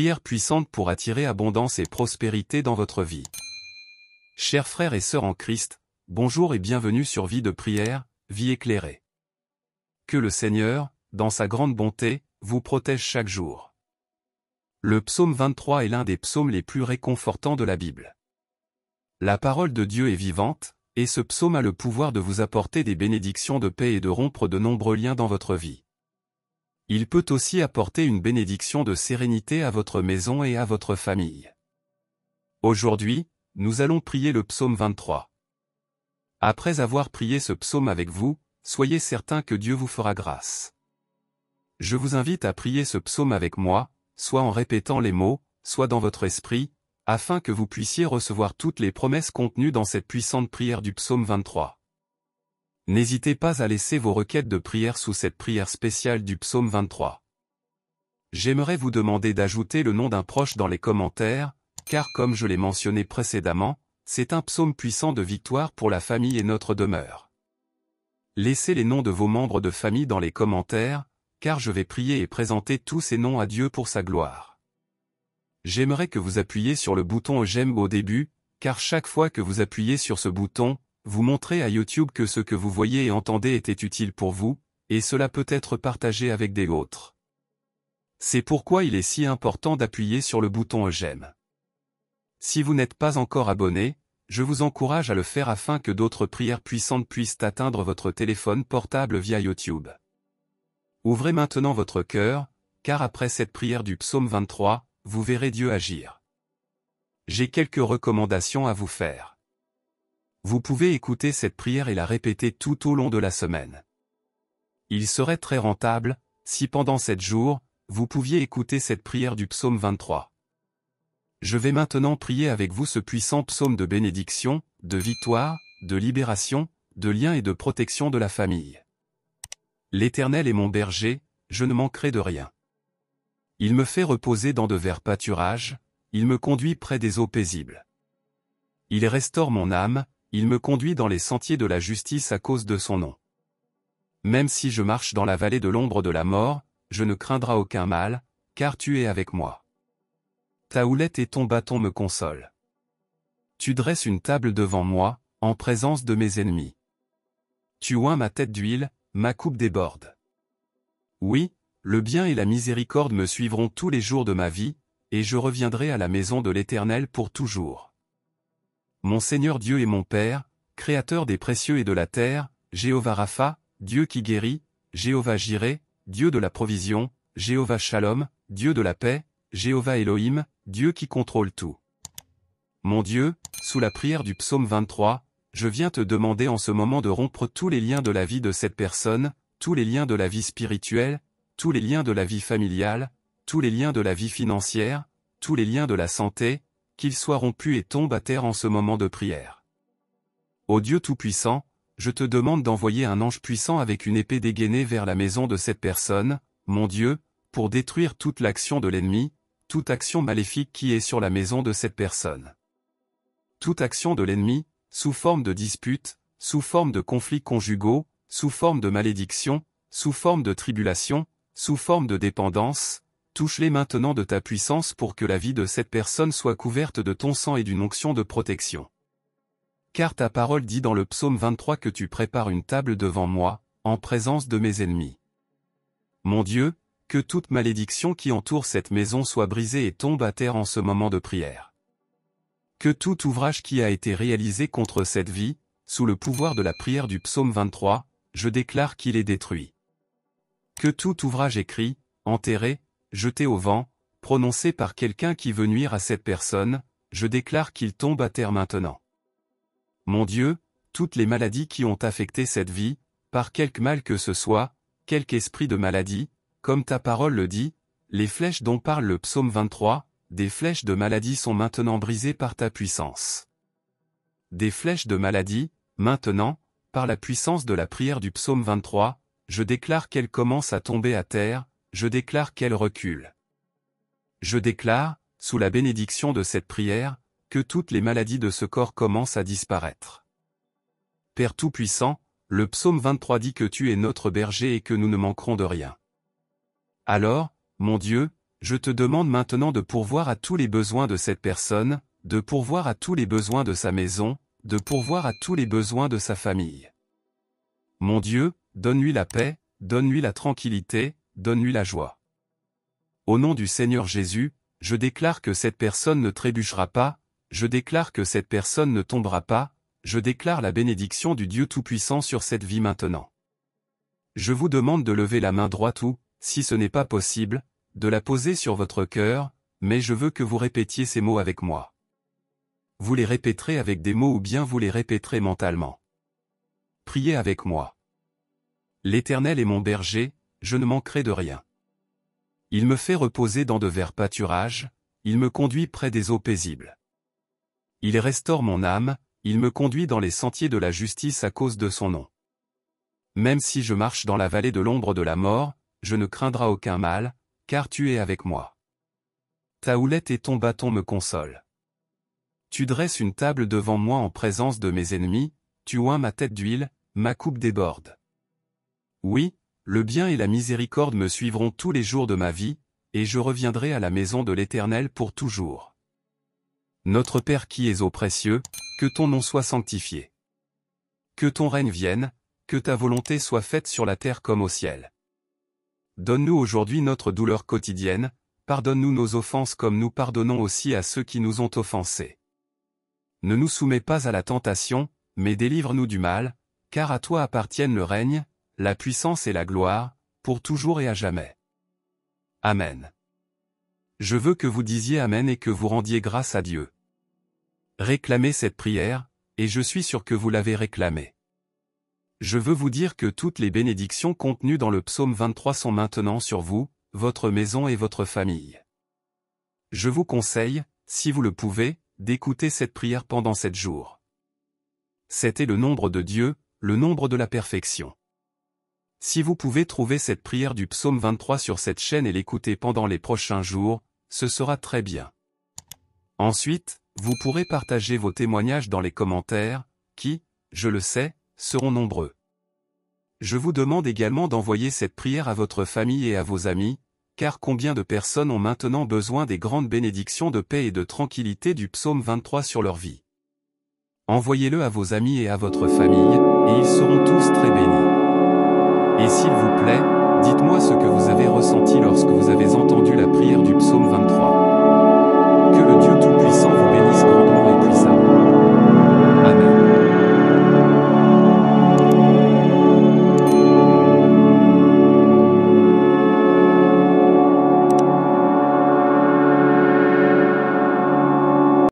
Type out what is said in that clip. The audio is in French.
prière puissante pour attirer abondance et prospérité dans votre vie. Chers frères et sœurs en Christ, bonjour et bienvenue sur Vie de prière, vie éclairée. Que le Seigneur, dans sa grande bonté, vous protège chaque jour. Le psaume 23 est l'un des psaumes les plus réconfortants de la Bible. La parole de Dieu est vivante, et ce psaume a le pouvoir de vous apporter des bénédictions de paix et de rompre de nombreux liens dans votre vie. Il peut aussi apporter une bénédiction de sérénité à votre maison et à votre famille. Aujourd'hui, nous allons prier le psaume 23. Après avoir prié ce psaume avec vous, soyez certains que Dieu vous fera grâce. Je vous invite à prier ce psaume avec moi, soit en répétant les mots, soit dans votre esprit, afin que vous puissiez recevoir toutes les promesses contenues dans cette puissante prière du psaume 23. N'hésitez pas à laisser vos requêtes de prière sous cette prière spéciale du psaume 23. J'aimerais vous demander d'ajouter le nom d'un proche dans les commentaires, car comme je l'ai mentionné précédemment, c'est un psaume puissant de victoire pour la famille et notre demeure. Laissez les noms de vos membres de famille dans les commentaires, car je vais prier et présenter tous ces noms à Dieu pour sa gloire. J'aimerais que vous appuyiez sur le bouton j'aime au début, car chaque fois que vous appuyez sur ce bouton, vous montrez à YouTube que ce que vous voyez et entendez était utile pour vous, et cela peut être partagé avec des autres. C'est pourquoi il est si important d'appuyer sur le bouton j'aime. Si vous n'êtes pas encore abonné, je vous encourage à le faire afin que d'autres prières puissantes puissent atteindre votre téléphone portable via YouTube. Ouvrez maintenant votre cœur, car après cette prière du psaume 23, vous verrez Dieu agir. J'ai quelques recommandations à vous faire. Vous pouvez écouter cette prière et la répéter tout au long de la semaine. Il serait très rentable, si pendant 7 jours, vous pouviez écouter cette prière du psaume 23. Je vais maintenant prier avec vous ce puissant psaume de bénédiction, de victoire, de libération, de lien et de protection de la famille. L'Éternel est mon berger, je ne manquerai de rien. Il me fait reposer dans de verts pâturages, il me conduit près des eaux paisibles. Il restaure mon âme, il me conduit dans les sentiers de la justice à cause de son nom. Même si je marche dans la vallée de l'ombre de la mort, je ne craindrai aucun mal, car tu es avec moi. Ta houlette et ton bâton me consolent. Tu dresses une table devant moi, en présence de mes ennemis. Tu oins ma tête d'huile, ma coupe déborde. Oui, le bien et la miséricorde me suivront tous les jours de ma vie, et je reviendrai à la maison de l'Éternel pour toujours. Mon Seigneur Dieu est mon Père, Créateur des précieux et de la terre, Jéhovah Rapha, Dieu qui guérit, Jéhovah Jireh, Dieu de la provision, Jéhovah Shalom, Dieu de la paix, Jéhovah Elohim, Dieu qui contrôle tout. Mon Dieu, sous la prière du psaume 23, je viens te demander en ce moment de rompre tous les liens de la vie de cette personne, tous les liens de la vie spirituelle, tous les liens de la vie familiale, tous les liens de la vie financière, tous les liens de la santé, qu'ils soient rompus et tombent à terre en ce moment de prière. Ô Dieu Tout-Puissant, je te demande d'envoyer un ange puissant avec une épée dégainée vers la maison de cette personne, mon Dieu, pour détruire toute l'action de l'ennemi, toute action maléfique qui est sur la maison de cette personne. Toute action de l'ennemi, sous forme de dispute, sous forme de conflits conjugaux, sous forme de malédiction, sous forme de tribulation, sous forme de dépendance, touche-les maintenant de ta puissance pour que la vie de cette personne soit couverte de ton sang et d'une onction de protection. Car ta parole dit dans le psaume 23 que tu prépares une table devant moi, en présence de mes ennemis. Mon Dieu, que toute malédiction qui entoure cette maison soit brisée et tombe à terre en ce moment de prière. Que tout ouvrage qui a été réalisé contre cette vie, sous le pouvoir de la prière du psaume 23, je déclare qu'il est détruit. Que tout ouvrage écrit, enterré, jeté au vent, prononcé par quelqu'un qui veut nuire à cette personne, je déclare qu'il tombe à terre maintenant. Mon Dieu, toutes les maladies qui ont affecté cette vie, par quelque mal que ce soit, quelque esprit de maladie, comme ta parole le dit, les flèches dont parle le psaume 23, des flèches de maladie sont maintenant brisées par ta puissance. Des flèches de maladie, maintenant, par la puissance de la prière du psaume 23, je déclare qu'elles commencent à tomber à terre, je déclare qu'elles reculent. Je déclare, sous la bénédiction de cette prière, que toutes les maladies de ce corps commencent à disparaître. Père Tout-Puissant, le psaume 23 dit que tu es notre berger et que nous ne manquerons de rien. Alors, mon Dieu, je te demande maintenant de pourvoir à tous les besoins de cette personne, de pourvoir à tous les besoins de sa maison, de pourvoir à tous les besoins de sa famille. Mon Dieu, donne-lui la paix, donne-lui la tranquillité, donne-lui la joie. Au nom du Seigneur Jésus, je déclare que cette personne ne trébuchera pas, je déclare que cette personne ne tombera pas, je déclare la bénédiction du Dieu Tout-Puissant sur cette vie maintenant. Je vous demande de lever la main droite ou, si ce n'est pas possible, de la poser sur votre cœur, mais je veux que vous répétiez ces mots avec moi. Vous les répéterez avec des mots ou bien vous les répéterez mentalement. Priez avec moi. L'Éternel est mon berger, je ne manquerai de rien. Il me fait reposer dans de verts pâturages, il me conduit près des eaux paisibles. Il restaure mon âme, il me conduit dans les sentiers de la justice à cause de son nom. Même si je marche dans la vallée de l'ombre de la mort, je ne craindrai aucun mal, car tu es avec moi. Ta houlette et ton bâton me consolent. Tu dresses une table devant moi en présence de mes ennemis, tu oins ma tête d'huile, ma coupe déborde. Oui, le bien et la miséricorde me suivront tous les jours de ma vie, et je reviendrai à la maison de l'Éternel pour toujours. Notre Père qui es aux précieux, que ton nom soit sanctifié. Que ton règne vienne, que ta volonté soit faite sur la terre comme au ciel. Donne-nous aujourd'hui notre douleur quotidienne, pardonne-nous nos offenses comme nous pardonnons aussi à ceux qui nous ont offensés. Ne nous soumets pas à la tentation, mais délivre-nous du mal, car à toi appartiennent le règne, la puissance et la gloire, pour toujours et à jamais. Amen. Je veux que vous disiez Amen et que vous rendiez grâce à Dieu. Réclamez cette prière, et je suis sûr que vous l'avez réclamée. Je veux vous dire que toutes les bénédictions contenues dans le psaume 23 sont maintenant sur vous, votre maison et votre famille. Je vous conseille, si vous le pouvez, d'écouter cette prière pendant 7 jours. C'était le nombre de Dieu, le nombre de la perfection. Si vous pouvez trouver cette prière du psaume 23 sur cette chaîne et l'écouter pendant les prochains jours, ce sera très bien. Ensuite, vous pourrez partager vos témoignages dans les commentaires, qui, je le sais, seront nombreux. Je vous demande également d'envoyer cette prière à votre famille et à vos amis, car combien de personnes ont maintenant besoin des grandes bénédictions de paix et de tranquillité du psaume 23 sur leur vie. Envoyez-le à vos amis et à votre famille, et ils seront tous très bénis. Et s'il vous plaît, dites-moi ce que vous avez ressenti lorsque vous avez entendu la prière du psaume 23.